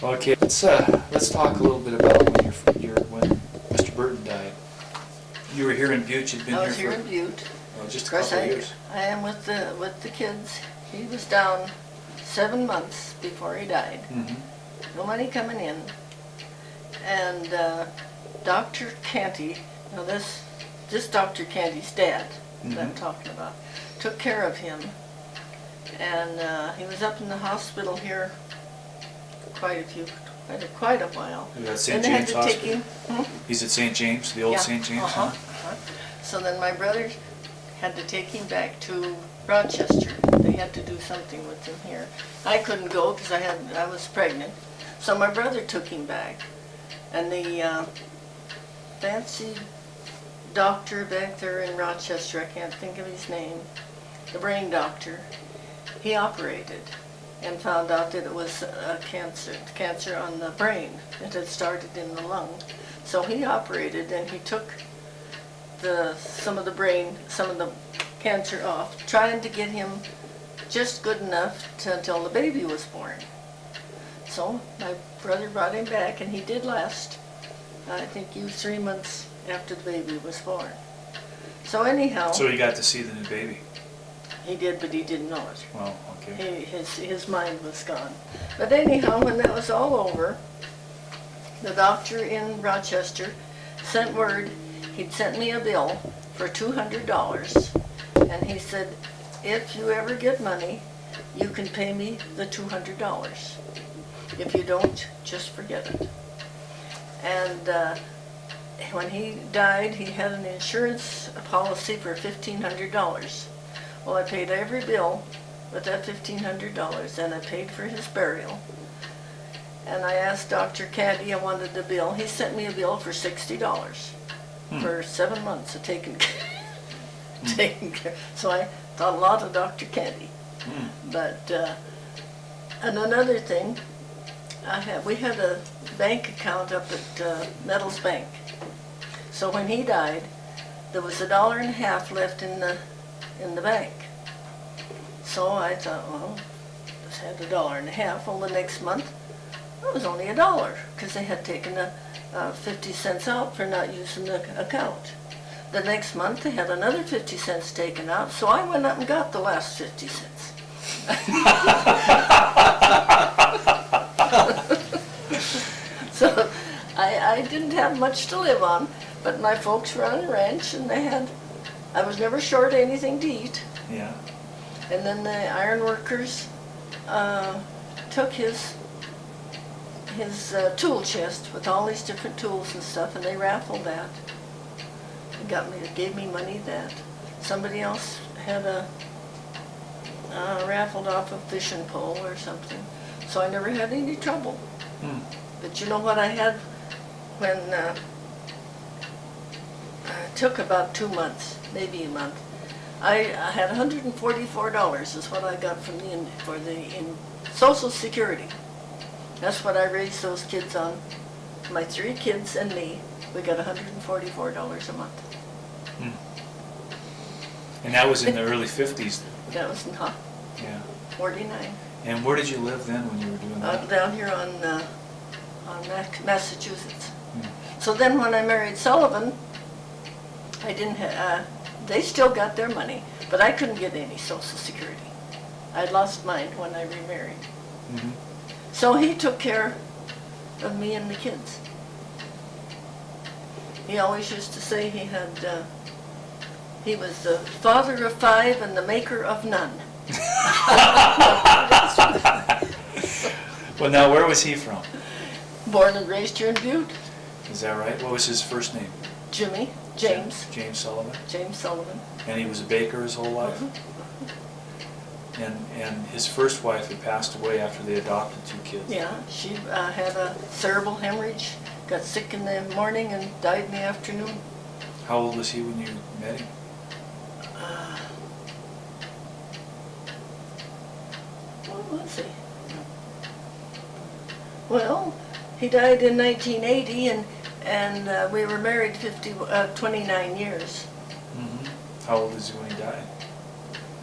Okay, let's talk a little bit about when Mr. Burton died. You were here in Butte. You'd been I here was for here in Butte. just a couple of years. I am with the kids. He was down 7 months before he died. Mm-hmm. No money coming in, and Dr. Canty. Now this Dr. Canty's dad that I'm talking about took care of him, and he was up in the hospital here quite a while. At St. And they had James to take Hospital? him. He's at St. James, the old St. James? So then my brother had to take him back to Rochester. They had to do something with him here. I couldn't go because I was pregnant. So my brother took him back. And the fancy doctor back there in Rochester, I can't think of his name, the brain doctor, he operated and found out that it was a cancer on the brain. It had started in the lung. So he operated and he took some of the cancer off, trying to get him just good enough until the baby was born. So my brother brought him back, and he did last. I think he was 3 months after the baby was born. So anyhow. So you got to see the new baby? He did, but he didn't know it. Well, okay. His mind was gone. But anyhow, when that was all over, the doctor in Rochester sent word. He'd sent me a bill for $200, and he said, if you ever get money, you can pay me the $200. If you don't, just forget it. And when he died, he had an insurance policy for $1,500. Well, I paid every bill with that $1,500, and I paid for his burial. And I asked Dr. Caddy, I wanted the bill. He sent me a bill for $60 for 7 months of taking care. So I thought a lot of Dr. Caddy. But, and another thing, we had a bank account up at Metals Bank. So when he died, there was $1.50 left in the bank. So I thought, well, just had $1.50. Well, the next month, it was only $1 because they had taken 50 cents out for not using the account. The next month, they had another 50 cents taken out, so I went up and got the last 50 cents. So I didn't have much to live on, but my folks were on a ranch, and I was never short anything to eat. Yeah. And then the iron workers took his tool chest with all these different tools and stuff, and they raffled that. Gave me money that. Somebody else had raffled off a fishing pole or something. So I never had any trouble. But you know what I had when it took about 2 months, maybe a month. I had $144 is what I got from the Social Security. That's what I raised those kids on. My 3 kids and me, we got $144 a month. And that was in the early 50s? That was not. Yeah. 49. And where did you live then when you were doing that? Down here on Massachusetts. So then when I married Sullivan, I didn't they still got their money, but I couldn't get any Social Security. I'd lost mine when I remarried. So he took care of me and the kids. He always used to say he was the father of 5 and the maker of none. Well, now, where was he from? Born and raised here in Butte. Is that right? What was his first name? James Sullivan? James Sullivan. And he was a baker his whole life? And his first wife had passed away after they adopted 2 kids. Yeah, she had a cerebral hemorrhage, got sick in the morning and died in the afternoon. How old was he when you met him? What was he? Well, he died in 1980, and we were married 29 years. How old was he when he died?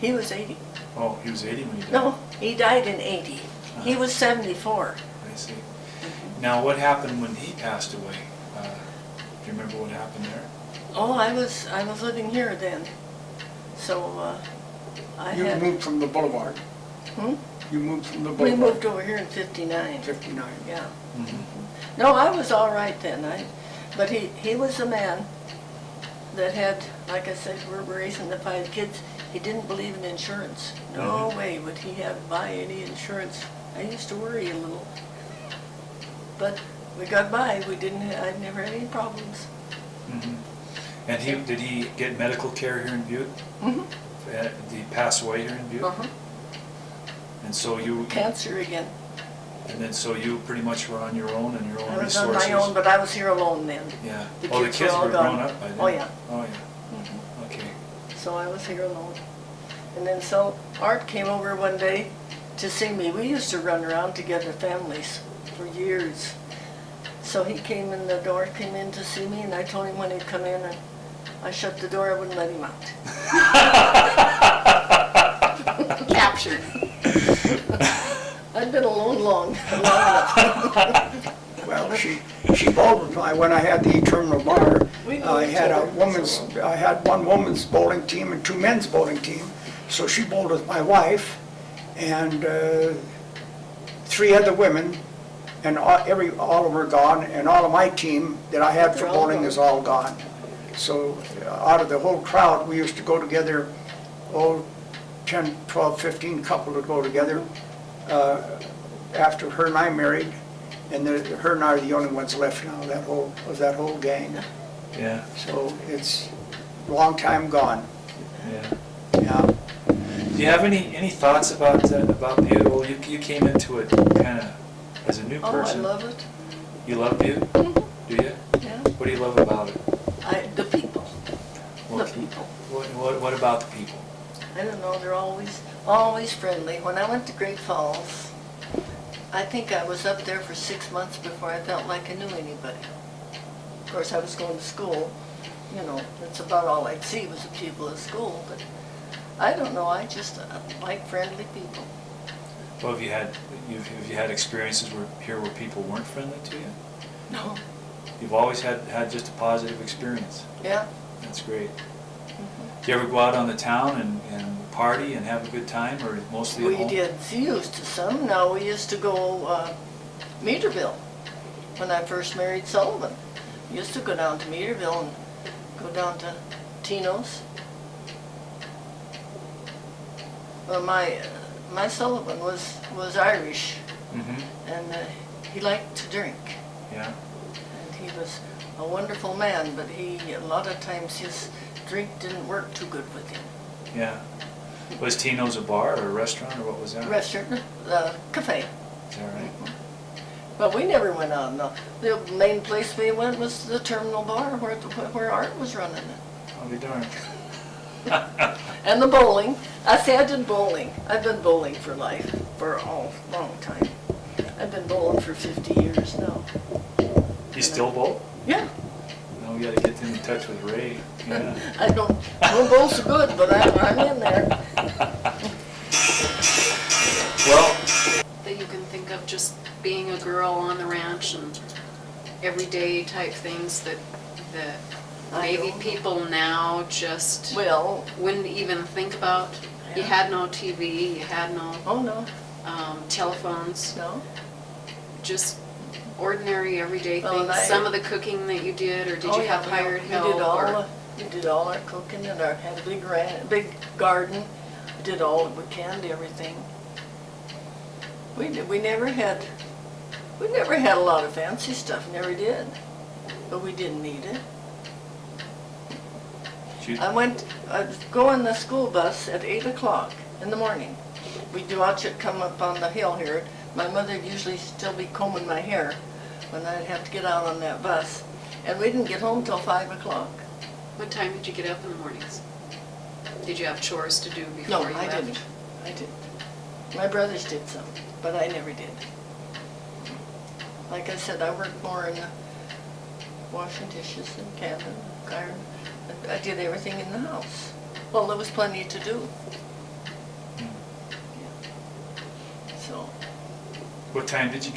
He was 80. Oh, he was 80 when he died? No, he died in 80. He was 74. I see. Now, what happened when he passed away? Do you remember what happened there? Oh, I was living here then, so I You had. moved from the boulevard. Hmm? You moved from the We boulevard. moved over here in '59. 59. Yeah. Mm-hmm. No, I was all right then. But he was a man that had, like I said, we're raising the 5 kids. He didn't believe in insurance. No way would he buy any insurance. I used to worry a little, but we got by. I never had any problems. Mm-hmm. And did he get medical care here in Butte? Mm-hmm. Did he pass away here in Butte? Uh-huh. And so you, Cancer again. and then so you pretty much were on your own and your own I was resources. on my own, but I was here alone then. Yeah. The Oh, the kids kids were all were gone. grown up by then? Oh, yeah. Oh, yeah. Mm-hmm. Okay. So I was here alone. And then so Art came over one day to see me. We used to run around together, families, for years. So he came in the door, came in to see me, and I told him when he'd come in, and I shut the door, I wouldn't let him out. Captured. I'd been alone long enough. Well, she bowled with me when I had the terminal bar. We knew I each had other I had one woman's bowling team and 2 men's bowling team. So she bowled with my wife and 3 other women, and all of them are gone, and all of my team that I had for They're all bowling gone. is all gone. So out of the whole crowd, we used to go together, 10, 12, 15 couple would go together after her and I married, and her and I are the only ones left now, that whole gang. Yeah. So it's a long time gone. Yeah. Yeah. Do you have any thoughts about Butte? Well, you came into it kind of as a new Oh, I person. love it. You love Butte? Mhm. Do you? Yeah. What do you love about it? The people. Well, The people. What about the people? I don't know, they're always friendly. When I went to Great Falls, I think I was up there for 6 months before I felt like I knew anybody. Of course, I was going to school, that's about all I'd see was the people at school, but I don't know, I just like friendly people. Well, have you had experiences where people weren't friendly to you? No. You've always had just a positive experience. Yeah. That's great. Do you ever go out on the town and party and have a good time, or mostly at We home? did, used to some. Now, we used to go Meaderville when I first married Sullivan. We used to go down to Meaderville and go down to Tino's. Well, my Sullivan was Irish, Mm-hmm. and he liked to drink. Yeah. And he was a wonderful man, but a lot of times his drink didn't work too good with him. Yeah. Was Tino's a bar or a restaurant, or what was that? Restaurant, cafe. Is that right? But we never went out. No. The main place we went was the Terminal Bar where Art was running it. I'll be darned. And the bowling. I did bowling. I've been bowling for life, for a long time. I've been bowling for 50 years now. You still bowl? Yeah. No, we got to get in touch with Ray. Yeah. I don't bowl so good, but I'm in there. Well, That you can think of just being a girl on the ranch and everyday type things that I maybe don't know. people now just Well, wouldn't even think about. You Yeah. had no TV, you had no oh no, telephones, no. just ordinary everyday Well, things. and I- Some of the cooking that you did, or did Oh, you yeah, have hired we help? did all our cooking, and had a big garden. We did all we can to everything. We never had a lot of fancy stuff. Never did, but we didn't need it. I'd go on the school bus at 8 o'clock in the morning. We'd watch it come up on the hill here. My mother'd usually still be combing my hair when I'd have to get out on that bus. And we didn't get home till 5 o'clock. What time did you get up in the mornings? Did you have chores to do No, before you I left? didn't. I didn't. My brothers did some, but I never did. Like I said, I worked more in the washing dishes and cabin, garden. I did everything in the house. Well, there was plenty to do. So. what time did you